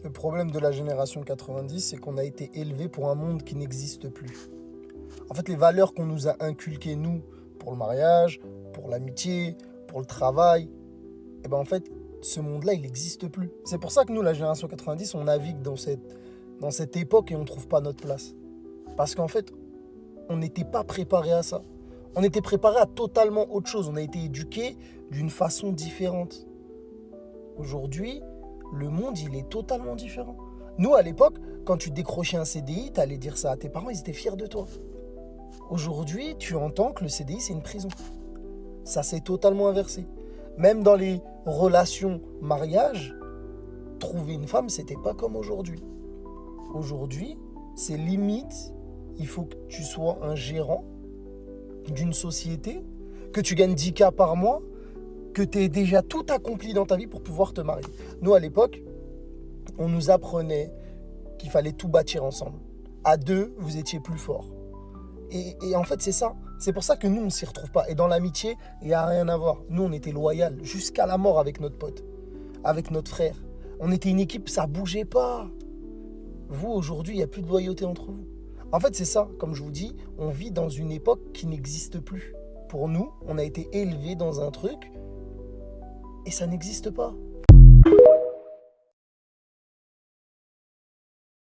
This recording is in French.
Le problème de la génération 90, c'est qu'on a été élevé pour un monde qui n'existe plus. En fait, les valeurs qu'on nous a inculquées, nous, pour le mariage, pour l'amitié, pour le travail, et ben en fait, ce monde-là, il n'existe plus. C'est pour ça que nous, la génération 90, on navigue dans cette époque et on ne trouve pas notre place. Parce qu'en fait, on n'était pas préparé à ça. On était préparé à totalement autre chose. On a été éduqué d'une façon différente. Aujourd'hui, le monde, il est totalement différent. Nous, à l'époque, quand tu décrochais un CDI, tu allais dire ça à tes parents, ils étaient fiers de toi. Aujourd'hui, tu entends que le CDI, c'est une prison. Ça s'est totalement inversé. Même dans les relations mariage, trouver une femme, c'était pas comme aujourd'hui. Aujourd'hui, c'est limite, il faut que tu sois un gérant d'une société, que tu gagnes 10K par mois, que tu aies déjà tout accompli dans ta vie pour pouvoir te marier. Nous, à l'époque, on nous apprenait qu'il fallait tout bâtir ensemble. À deux, vous étiez plus fort. Et en fait, c'est ça. C'est pour ça que nous, on ne s'y retrouve pas. Et dans l'amitié, il n'y a rien à voir. Nous, on était loyal jusqu'à la mort avec notre pote, avec notre frère. On était une équipe, ça ne bougeait pas. Vous, aujourd'hui, il n'y a plus de loyauté entre vous. En fait, c'est ça. Comme je vous dis, on vit dans une époque qui n'existe plus. Pour nous, on a été élevés dans un truc et ça n'existe pas.